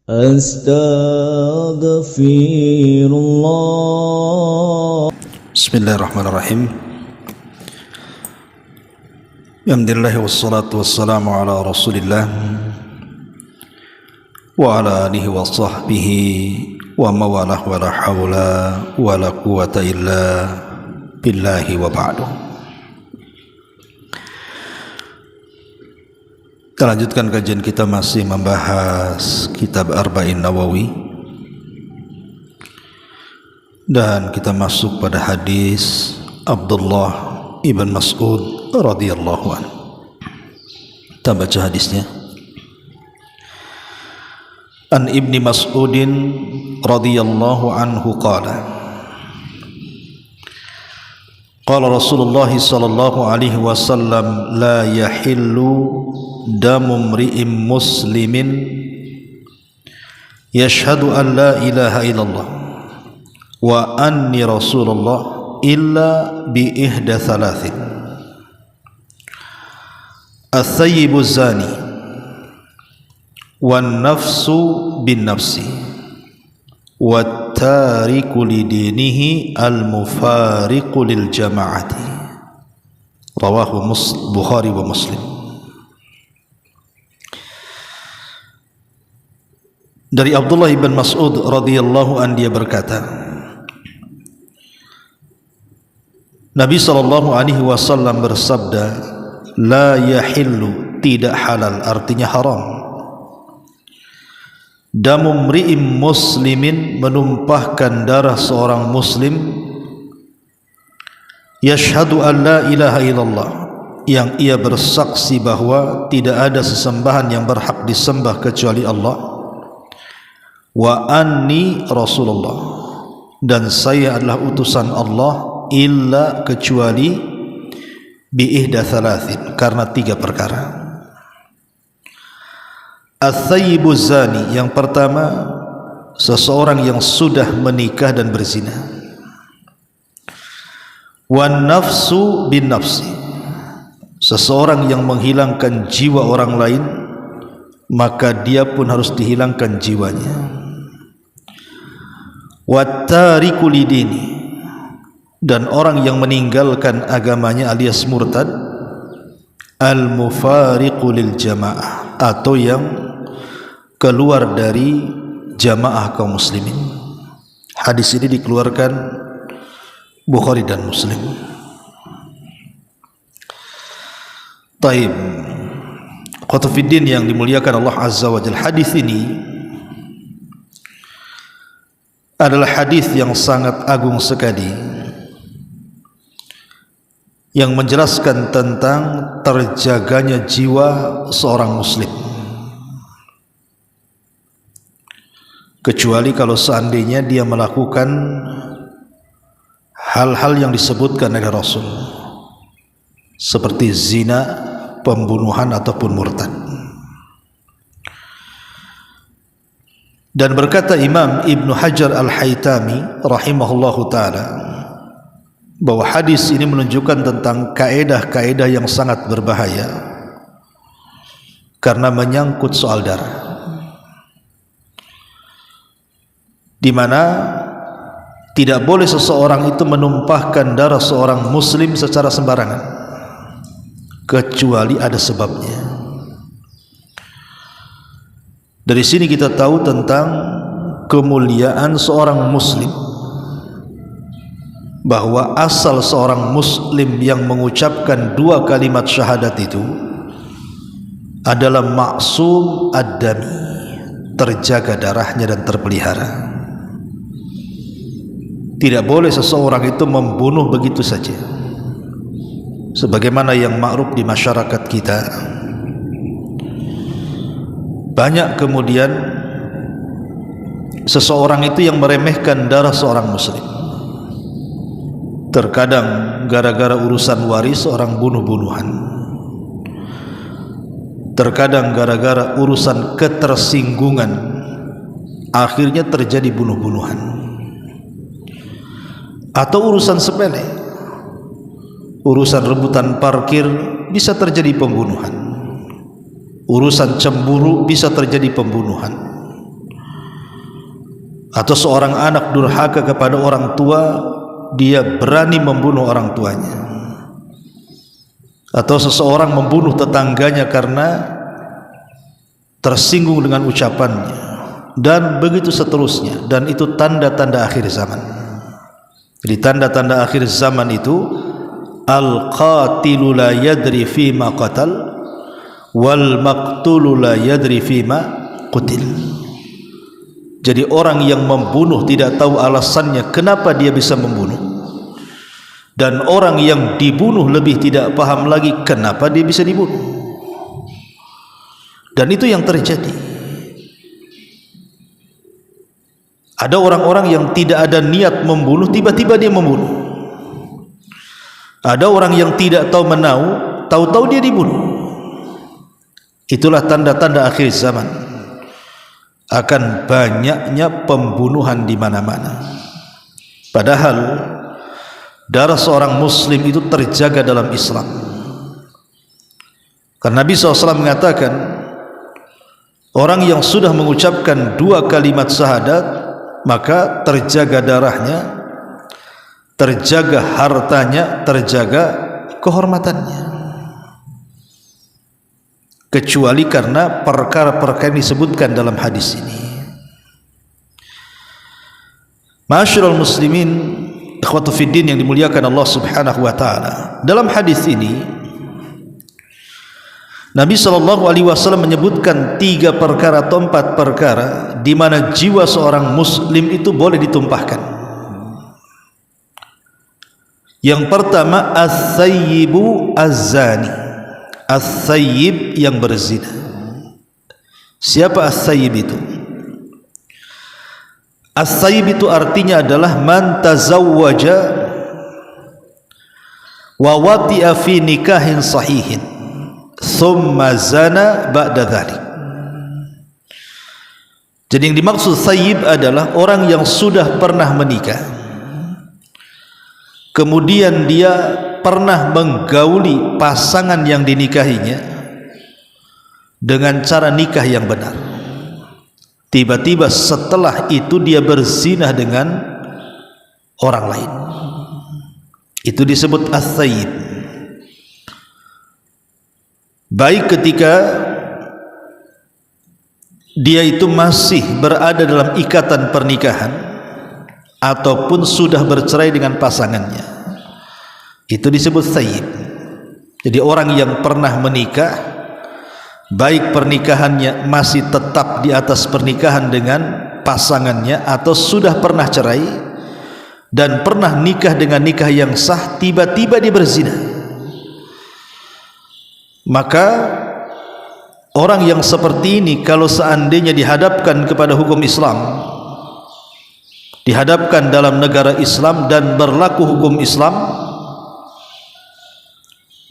Astaghfirullah. Bismillahirrahmanirrahim. Alhamdulillah wassalatu wassalamu ala Rasulillah wa ala alihi wa sahbihi wa mawalah wa la hawla wa la quwata illa billahi wa ba'du. Kita lanjutkan kajian kita, masih membahas kitab Arba'in Nawawi, dan kita masuk pada hadis Abdullah ibn Mas'ud radhiyallahu anhu. Kita baca hadisnya. An Ibni Mas'udin radhiyallahu anhu qala qala Rasulullah sallallahu alaihi wasallam la yahillu damu mri'in muslimin yashhadu an la ilaha illallah wa anni rasulullah illa bi ihda thalathin: as-sayyibu zani, wan nafsu bin nafsi, wat tariku lidinihi al mufariqu lil jama'ati. Rawahu Bukhari wa Muslim. Dari Abdullah ibn Mas'ud radhiyallahu an, dia berkata, Nabi sallallahu alaihi wasallam bersabda, la yahillu, tidak halal, artinya haram, damu mri'im muslimin, menumpahkan darah seorang muslim, yashhadu an la ilaha illallah, yang ia bersaksi bahwa tidak ada sesembahan yang berhak disembah kecuali Allah, wa anni rasulullah, dan saya adalah utusan Allah, illa, kecuali, bi ihda thalathin, karena tiga perkara. As-sayyibu zani, yang pertama, seseorang yang sudah menikah dan berzina. Wan nafsu bin nafsi, seseorang yang menghilangkan jiwa orang lain, maka dia pun harus dihilangkan jiwanya. Wat tariku lidini, dan orang yang meninggalkan agamanya alias murtad, al mufariqu lil jamaah, atau yang keluar dari jamaah kaum muslimin. Hadis ini dikeluarkan Bukhari dan Muslim. Taib, Qutfiddin yang dimuliakan Allah Azza wa Jalla, hadis ini adalah hadis yang sangat agung sekali, yang menjelaskan tentang terjaganya jiwa seorang muslim, kecuali kalau seandainya dia melakukan hal-hal yang disebutkan oleh Rasul, seperti zina, pembunuhan, ataupun murtad. Dan berkata Imam Ibn Hajar Al-Haytami rahimahullahu ta'ala, bahwa hadis ini menunjukkan tentang kaedah-kaedah yang sangat berbahaya karena menyangkut soal darah, di mana tidak boleh seseorang itu menumpahkan darah seorang muslim secara sembarangan, kecuali ada sebabnya. Dari sini kita tahu tentang kemuliaan seorang muslim, bahwa asal seorang muslim yang mengucapkan dua kalimat syahadat itu adalah maksum ad-dami, terjaga darahnya dan terpelihara. Tidak boleh seseorang itu membunuh begitu saja, sebagaimana yang ma'ruf di masyarakat kita. Banyak kemudian seseorang itu yang meremehkan darah seorang muslim. Terkadang gara-gara urusan waris orang bunuh-bunuhan, terkadang gara-gara urusan ketersinggungan akhirnya terjadi bunuh-bunuhan, atau urusan sepele, urusan rebutan parkir bisa terjadi pembunuhan, urusan cemburu bisa terjadi pembunuhan, atau seorang anak durhaka kepada orang tua, dia berani membunuh orang tuanya, atau seseorang membunuh tetangganya karena tersinggung dengan ucapannya, dan begitu seterusnya. Dan itu tanda-tanda akhir zaman. Jadi tanda-tanda akhir zaman itu, al-qatilu la yadri fima qatal wal maqtulu la yadri fima qutil. Jadi orang yang membunuh tidak tahu alasannya kenapa dia bisa membunuh, dan orang yang dibunuh lebih tidak paham lagi kenapa dia bisa dibunuh. Dan itu yang terjadi. Ada orang-orang yang tidak ada niat membunuh, tiba-tiba dia membunuh. Ada orang yang tidak tahu menau, tahu-tahu dia dibunuh. Itulah tanda-tanda akhir zaman. Akan banyaknya pembunuhan di mana-mana. Padahal darah seorang muslim itu terjaga dalam Islam. Karena Nabi SAW mengatakan, orang yang sudah mengucapkan 2 kalimat syahadat, maka terjaga darahnya, terjaga hartanya, terjaga kehormatannya, kecuali karena perkara-perkara yang disebutkan dalam hadis ini. Ma'asyiral muslimin, ikhwatu fiddin yang dimuliakan Allah Subhanahu wa taala, dalam hadis ini Nabi SAW menyebutkan 3 perkara atau 4 perkara di mana jiwa seorang muslim itu boleh ditumpahkan. Yang pertama, as-sayyibu az-zani. As-sayyib yang berzina. Siapa as-sayyib itu? As-sayyib itu artinya adalah man tazawwaja wa wati'a fi nikahin sahihin thumma zana ba'da dhalik. Jadi yang dimaksud sayyib adalah orang yang sudah pernah menikah, kemudian dia pernah menggauli pasangan yang dinikahinya dengan cara nikah yang benar. Tiba-tiba setelah itu dia berzina dengan orang lain. Itu disebut as-sayyib. Baik ketika dia itu masih berada dalam ikatan pernikahan ataupun sudah bercerai dengan pasangannya, itu disebut sayyib. Jadi orang yang pernah menikah, baik pernikahannya masih tetap di atas pernikahan dengan pasangannya atau sudah pernah cerai dan pernah nikah dengan nikah yang sah, tiba-tiba dia berzina, maka orang yang seperti ini kalau seandainya dihadapkan kepada hukum Islam, dihadapkan dalam negara Islam dan berlaku hukum Islam,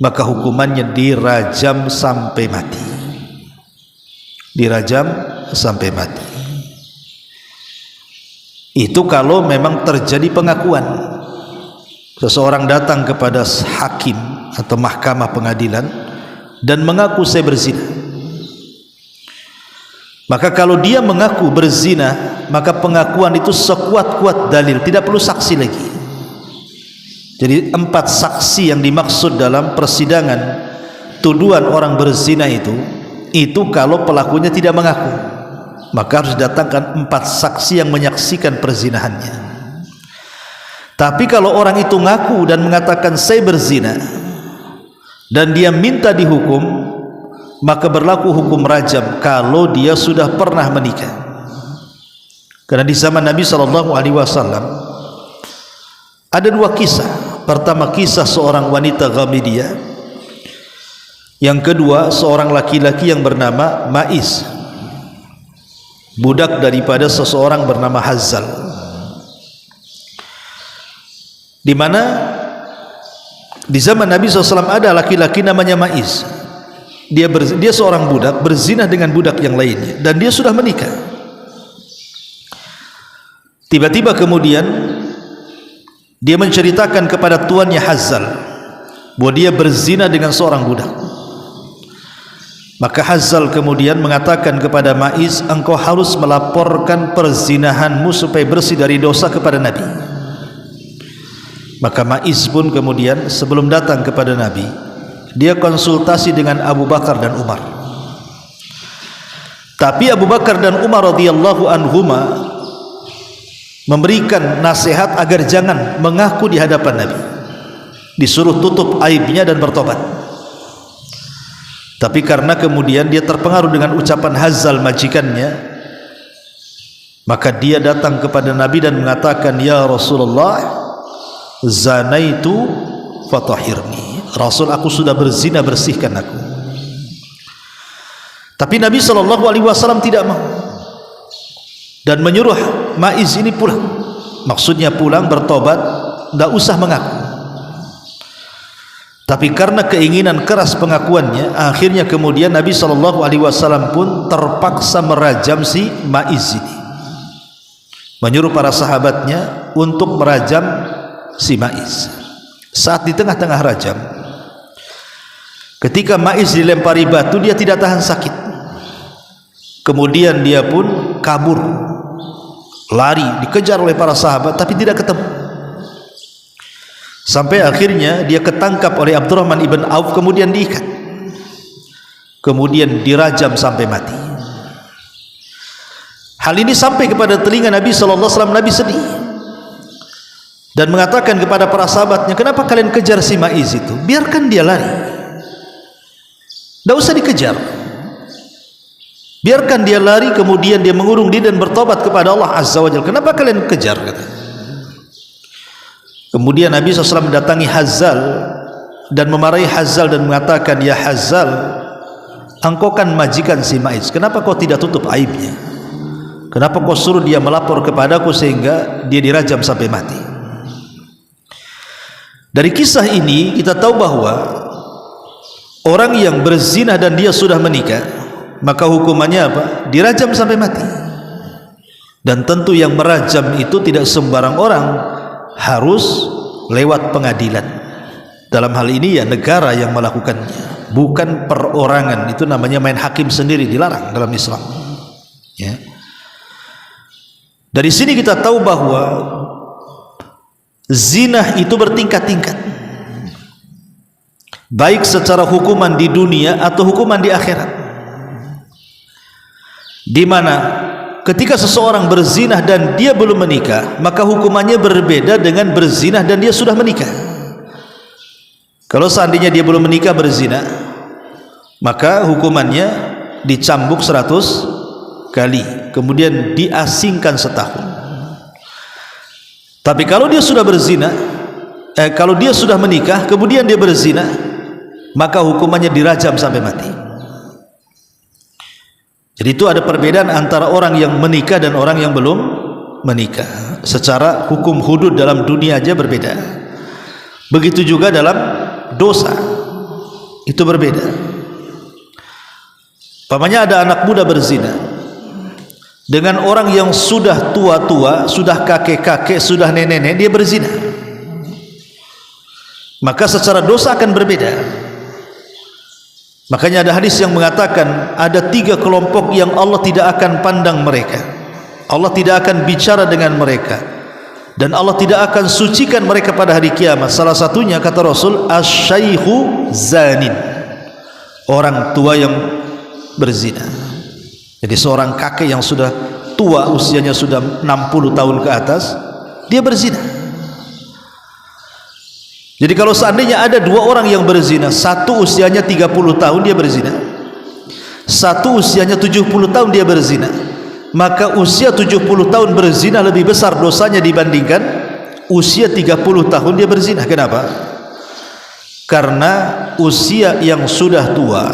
maka hukumannya dirajam sampai mati. Dirajam sampai mati. Itu kalau memang terjadi pengakuan. Seseorang datang kepada hakim atau mahkamah pengadilan dan mengaku saya berzina. Maka kalau dia mengaku berzina, maka pengakuan itu sekuat-kuat dalil, tidak perlu saksi lagi. Jadi 4 saksi yang dimaksud dalam persidangan tuduhan orang berzina itu kalau pelakunya tidak mengaku, maka harus datangkan 4 saksi yang menyaksikan perzinahannya. Tapi kalau orang itu ngaku dan mengatakan saya berzina dan dia minta dihukum, maka berlaku hukum rajam kalau dia sudah pernah menikah. Karena di zaman Nabi SAW ada 2 kisah. Pertama, kisah seorang wanita Ghamidiyah. Yang kedua, seorang laki-laki yang bernama Ma'is, budak daripada seseorang bernama Hazzal. Di mana di zaman Nabi SAW ada laki-laki namanya Ma'is. Dia seorang budak berzina dengan budak yang lainnya dan dia sudah menikah. Tiba-tiba kemudian dia menceritakan kepada tuannya Hazzal bahwa dia berzina dengan seorang budak. Maka Hazzal kemudian mengatakan kepada Ma'iz, engkau harus melaporkan perzinahanmu supaya bersih dari dosa kepada Nabi. Maka Ma'iz pun kemudian sebelum datang kepada Nabi, dia konsultasi dengan Abu Bakar dan Umar. Tapi Abu Bakar dan Umar radhiyallahu anhuma memberikan nasihat agar jangan mengaku di hadapan Nabi, disuruh tutup aibnya dan bertobat. Tapi karena kemudian dia terpengaruh dengan ucapan Hazzal majikannya, maka dia datang kepada Nabi dan mengatakan, ya Rasulullah, zanaitu fatahhirni. Rasul, aku sudah berzina, bersihkan aku. Tapi Nabi SAW tidak mau dan menyuruh Ma'iz ini pulang. Maksudnya pulang, bertobat, tidak usah mengaku. Tapi karena keinginan keras pengakuannya, akhirnya kemudian Nabi SAW pun terpaksa merajam si Ma'iz ini, menyuruh para sahabatnya untuk merajam si Ma'iz. Saat di tengah-tengah rajam, ketika Ma'iz dilempari batu, dia tidak tahan sakit. Kemudian dia pun kabur, lari, dikejar oleh para sahabat tapi tidak ketemu. Sampai akhirnya dia ketangkap oleh Abdurrahman ibn Auf, kemudian diikat, kemudian dirajam sampai mati. Hal ini sampai kepada telinga Nabi SAW. Nabi sedih dan mengatakan kepada para sahabatnya, kenapa kalian kejar si Ma'iz itu? Biarkan dia lari, tidak usah dikejar. Biarkan dia lari, kemudian dia mengurung diri dan bertobat kepada Allah Azza wa Jalla. Kenapa kalian kejar? Kata. Kemudian Nabi SAW mendatangi Hazzal dan memarahi Hazzal dan mengatakan, ya Hazzal, engkau kan majikan si Ma'iz, kenapa kau tidak tutup aibnya? Kenapa kau suruh dia melapor kepadaku sehingga dia dirajam sampai mati? Dari kisah ini kita tahu bahwa orang yang berzina dan dia sudah menikah, maka hukumannya apa? Dirajam sampai mati. Dan tentu yang merajam itu tidak sembarang orang, harus lewat pengadilan. Dalam hal ini ya negara yang melakukannya, bukan perorangan. Itu namanya main hakim sendiri, dilarang dalam Islam, ya. Dari sini kita tahu bahwa zina itu bertingkat-tingkat, baik secara hukuman di dunia atau hukuman di akhirat, di mana ketika seseorang berzinah dan dia belum menikah, maka hukumannya berbeda dengan berzinah dan dia sudah menikah. Kalau seandainya dia belum menikah berzina, maka hukumannya dicambuk 100 kali, kemudian diasingkan setahun. Tapi kalau dia sudah berzina, kalau dia sudah menikah kemudian dia berzina, maka hukumannya dirajam sampai mati. Jadi itu ada perbedaan antara orang yang menikah dan orang yang belum menikah. Secara hukum hudud dalam dunia aja berbeda. Begitu juga dalam dosa, itu berbeda. Umpamanya ada anak muda berzina dengan orang yang sudah tua-tua, sudah kakek-kakek, sudah nenek-nenek, dia berzina, maka secara dosa akan berbeda. Makanya ada hadis yang mengatakan ada 3 kelompok yang Allah tidak akan pandang mereka, Allah tidak akan bicara dengan mereka, dan Allah tidak akan sucikan mereka pada hari kiamat. Salah satunya kata Rasul, asy-syaikhu zanin, orang tua yang berzina. Jadi seorang kakek yang sudah tua, usianya sudah 60 tahun ke atas, dia berzina. Jadi kalau seandainya ada 2 orang yang berzina, satu usianya 30 tahun dia berzina, satu usianya 70 tahun dia berzina, maka usia 70 tahun berzina lebih besar dosanya dibandingkan usia 30 tahun dia berzina. Kenapa? Karena usia yang sudah tua,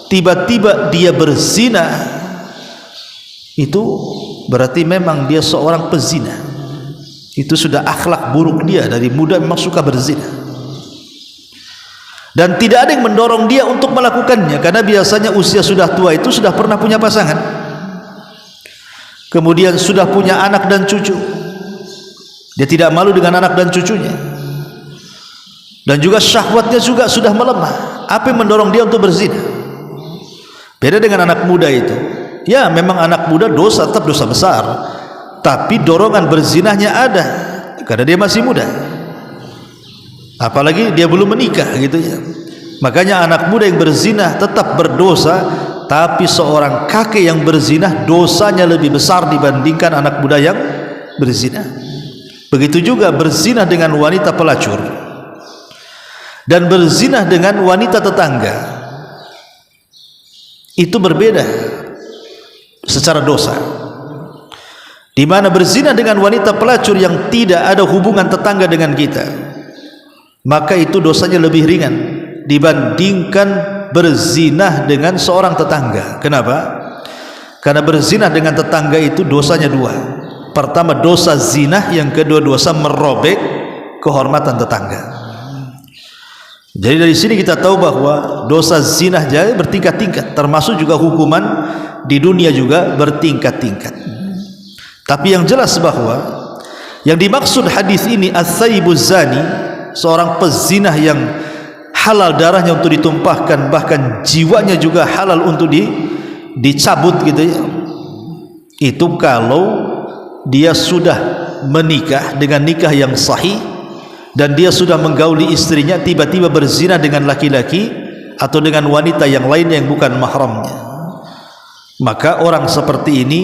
tiba-tiba dia berzina, itu berarti memang dia seorang pezina. Itu sudah akhlak buruk dia, dari muda memang suka berzina, dan tidak ada yang mendorong dia untuk melakukannya, karena biasanya usia sudah tua itu sudah pernah punya pasangan, kemudian sudah punya anak dan cucu. Dia tidak malu dengan anak dan cucunya, dan juga syahwatnya juga sudah melemah. Apa yang mendorong dia untuk berzina? Beda dengan anak muda itu. Ya, memang anak muda dosa tetap dosa besar, tapi dorongan berzinahnya ada karena dia masih muda. Apalagi dia belum menikah gitu ya. Makanya anak muda yang berzinah tetap berdosa, tapi seorang kakek yang berzinah dosanya lebih besar dibandingkan anak muda yang berzinah. Begitu juga berzinah dengan wanita pelacur dan berzinah dengan wanita tetangga, itu berbeda secara dosa. Di mana berzina dengan wanita pelacur yang tidak ada hubungan tetangga dengan kita, maka itu dosanya lebih ringan dibandingkan berzinah dengan seorang tetangga. Kenapa? Karena berzinah dengan tetangga itu dosanya dua. Pertama dosa zina, yang kedua dosa merobek kehormatan tetangga. Jadi dari sini kita tahu bahwa dosa zina jadi bertingkat-tingkat, termasuk juga hukuman di dunia juga bertingkat-tingkat. Tapi yang jelas bahwa yang dimaksud hadis ini as-sayyibuz zani, seorang pezinah yang halal darahnya untuk ditumpahkan, bahkan jiwanya juga halal untuk dicabut gitu ya. Itu kalau dia sudah menikah dengan nikah yang sahih dan dia sudah menggauli istrinya, tiba-tiba berzina dengan laki-laki atau dengan wanita yang lainnya yang bukan mahramnya, maka orang seperti ini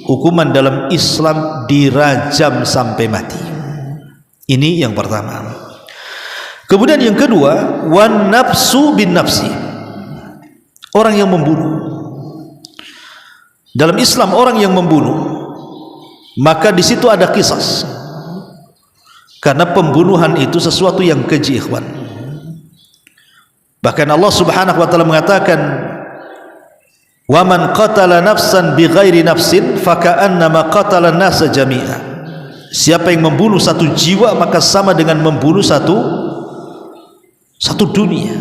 hukuman dalam Islam dirajam sampai mati. Ini yang pertama. Kemudian yang kedua, wan nafsu bin nafsi, orang yang membunuh. Dalam Islam orang yang membunuh, maka di situ ada qisas. Karena pembunuhan itu sesuatu yang keji, ikhwan. Bahkan Allah Subhanahu wa taala mengatakan, "Wa man qatala nafsan bighairi nafsin faka'annama qatala an-nasa jami'a." Siapa yang membunuh satu jiwa maka sama dengan membunuh satu dunia,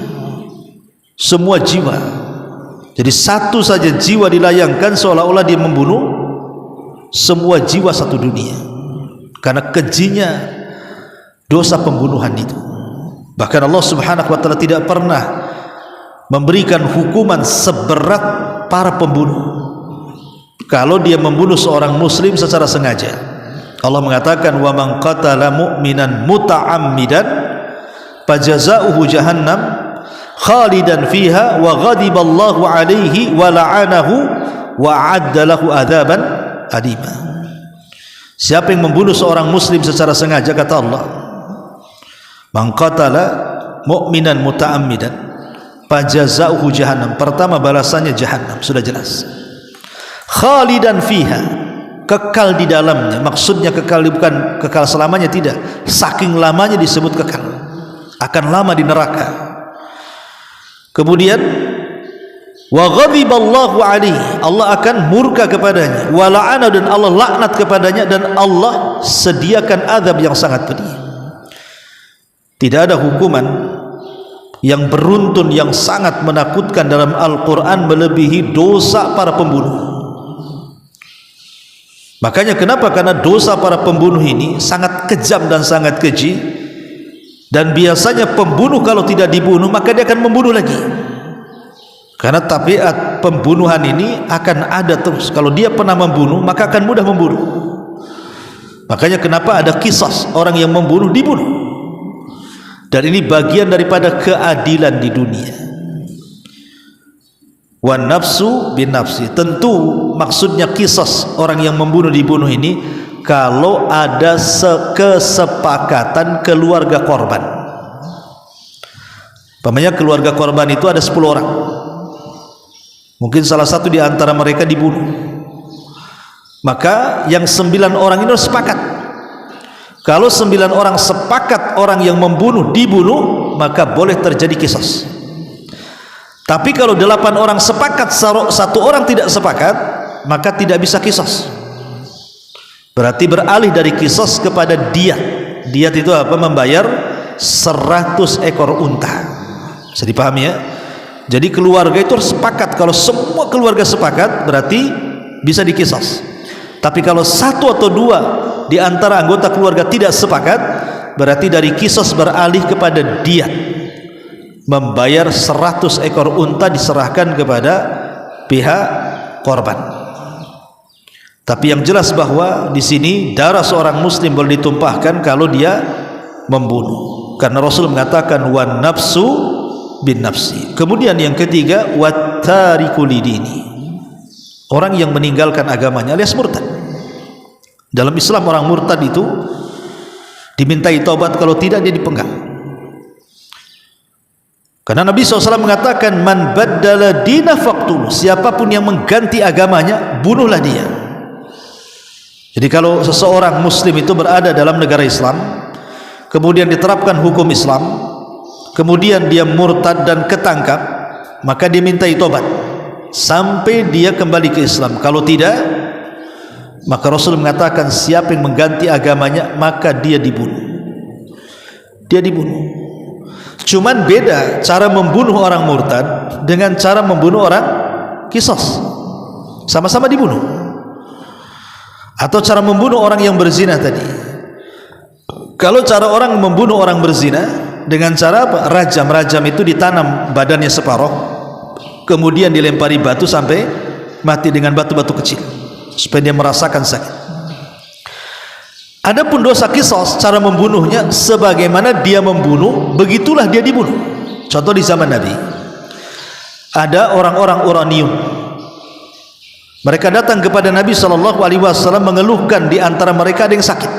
semua jiwa. Jadi satu saja jiwa dilayangkan seolah-olah dia membunuh semua jiwa satu dunia, karena kejinya dosa pembunuhan itu. Bahkan Allah Subhanahu wa taala tidak pernah memberikan hukuman seberat para pembunuh kalau dia membunuh seorang muslim secara sengaja. Allah mengatakan, wa man qatala mu'minan muta'ammidan fajaza'uhu jahannam khalidan fiha wa ghadiballahu alaihi wa la'anahu wa a'adda lahu adzaban adima. Siapa yang membunuh seorang muslim secara sengaja, kata Allah, man qatala mu'minan muta'ammidan fajaza'uhu jahannam, pertama balasannya jahannam, sudah jelas. Khalidan fiha, kekal di dalamnya. Maksudnya kekal bukan kekal selamanya, tidak. Saking lamanya disebut kekal, akan lama di neraka. Kemudian wa ghadiballahu alaihi, Allah akan murka kepadanya, wa la'ana, dan Allah laknat kepadanya, dan Allah sediakan azab yang sangat pedih. Tidak ada hukuman yang beruntun, yang sangat menakutkan dalam Al-Quran melebihi dosa para pembunuh. Makanya kenapa? Karena dosa para pembunuh ini sangat kejam dan sangat keji, dan biasanya pembunuh kalau tidak dibunuh maka dia akan membunuh lagi, karena tabiat pembunuhan ini akan ada terus. Kalau dia pernah membunuh maka akan mudah membunuh. Makanya kenapa ada kisah orang yang membunuh dibunuh. Dan ini bagian daripada keadilan di dunia. Wan nafsu bin nafsi, tentu maksudnya kisah orang yang membunuh dibunuh ini kalau ada kesepakatan keluarga korban. Pamannya keluarga korban itu ada 10 orang, mungkin salah satu di antara mereka dibunuh, maka yang 9 orang ini harus sepakat. Kalau 9 orang sepakat orang yang membunuh dibunuh, maka boleh terjadi qisas. Tapi kalau 8 orang sepakat, 1 orang tidak sepakat, maka tidak bisa qisas. Berarti beralih dari qisas kepada diyat. Diyat itu apa? Membayar 100 ekor unta. Bisa dipahami ya? Jadi keluarga itu harus sepakat. Kalau semua keluarga sepakat berarti bisa diqisas. Tapi kalau 1 atau 2 di antara anggota keluarga tidak sepakat, berarti dari qisas beralih kepada diyat, membayar 100 ekor unta diserahkan kepada pihak korban. Tapi yang jelas bahwa di sini darah seorang muslim boleh ditumpahkan kalau dia membunuh, karena Rasul mengatakan wan nafsu bin nafsi. Kemudian yang ketiga wattariku lidini, orang yang meninggalkan agamanya alias murtad. Dalam Islam orang murtad itu dimintai taubat, kalau tidak dia dipenggal. Karena Nabi SAW mengatakan man baddala dina faqtuluh, siapapun yang mengganti agamanya bunuhlah dia. Jadi kalau seseorang muslim itu berada dalam negara Islam, kemudian diterapkan hukum Islam, kemudian dia murtad dan ketangkap, maka dia mintai tobat sampai dia kembali ke Islam. Kalau tidak, maka Rasul mengatakan siapa yang mengganti agamanya maka dia dibunuh. Dia dibunuh. Cuman beda cara membunuh orang murtad dengan cara membunuh orang qisas. Sama-sama dibunuh. Atau cara membunuh orang yang berzina tadi. Kalau cara orang membunuh orang berzina dengan cara apa? Rajam. Rajam itu ditanam badannya separuh, kemudian dilempari batu sampai mati dengan batu-batu kecil supaya dia merasakan sakit. Adapun dosa qisas, cara membunuhnya sebagaimana dia membunuh, begitulah dia dibunuh. Contoh di zaman Nabi, ada orang-orang uranium. Mereka datang kepada Nabi SAW mengeluhkan di antara mereka ada yang sakit.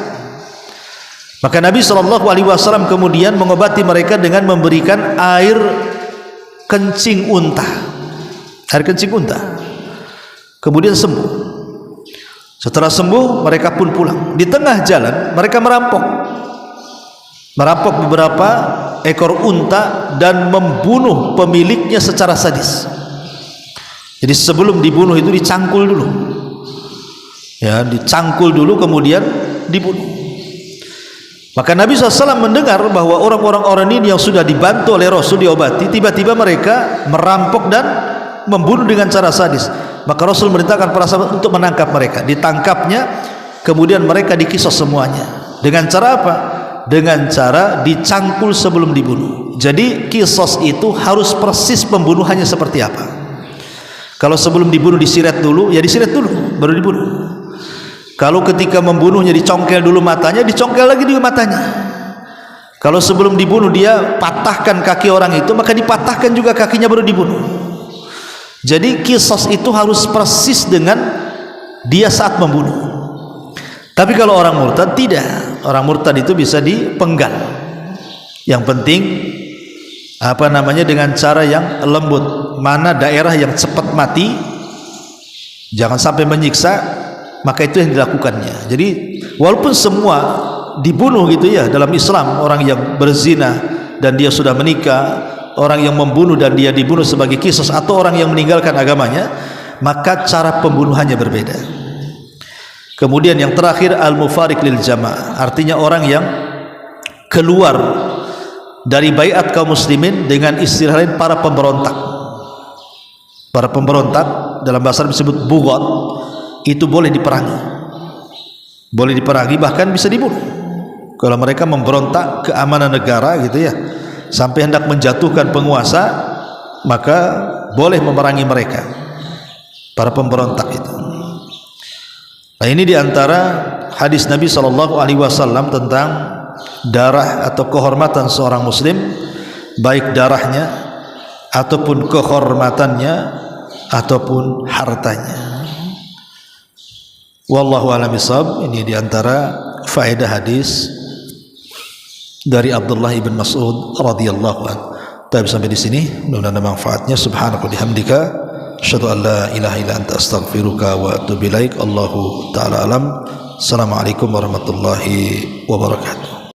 Maka Nabi SAW kemudian mengobati mereka dengan memberikan air kencing unta. Air kencing unta. Kemudian sembuh. Setelah sembuh mereka pun pulang. Di tengah jalan mereka merampok beberapa ekor unta dan membunuh pemiliknya secara sadis. Jadi sebelum dibunuh itu dicangkul dulu, ya, dicangkul dulu kemudian dibunuh. Maka Nabi SAW mendengar bahwa orang-orang ini yang sudah dibantu oleh Rasul diobati, tiba-tiba mereka merampok dan membunuh dengan cara sadis. Maka Rasul merintahkan para sahabat untuk menangkap mereka. Ditangkapnya, kemudian mereka dikisos semuanya. Dengan cara apa? Dengan cara dicangkul sebelum dibunuh. Jadi kisos itu harus persis pembunuhannya seperti apa. Kalau sebelum dibunuh disiret dulu, ya disiret dulu, baru dibunuh. Kalau ketika membunuhnya dicongkel dulu matanya, dicongkel lagi di matanya. Kalau sebelum dibunuh dia patahkan kaki orang itu, maka dipatahkan juga kakinya baru dibunuh. Jadi kisos itu harus persis dengan dia saat membunuh. Tapi kalau orang murtad tidak. Orang murtad itu bisa dipenggal. Yang penting dengan cara yang lembut. Mana daerah yang cepat mati, jangan sampai menyiksa, maka itu yang dilakukannya. Jadi walaupun semua dibunuh gitu ya dalam Islam, orang yang berzina dan dia sudah menikah, orang yang membunuh dan dia dibunuh sebagai qisas, atau orang yang meninggalkan agamanya, maka cara pembunuhannya berbeda. Kemudian yang terakhir al-mufariq lil jamaah, artinya orang yang keluar dari baiat kaum muslimin, dengan istilah lain para pemberontak. Para pemberontak dalam bahasa Arab disebut bughat, itu boleh diperangi. Boleh diperangi, bahkan bisa dibunuh. Kalau mereka memberontak keamanan negara gitu ya, sampai hendak menjatuhkan penguasa, maka boleh memerangi mereka. Para pemberontak itu. Nah, ini diantara hadis Nabi SAW tentang darah atau kehormatan seorang muslim, baik darahnya ataupun kehormatannya ataupun hartanya. Wallahu a'lam bishawab. Ini diantara faedah hadis dari Abdullah ibn Mas'ud radhiyallahu anhu. Tapi sampai di sini, mudah-mudahan ada manfaatnya. Subhanaka bihamdika, asyhadu an la ilaha illa anta astaghfiruka wa atubu ilaik. Allahu ta'ala alam. Assalamualaikum warahmatullahi wabarakatuh.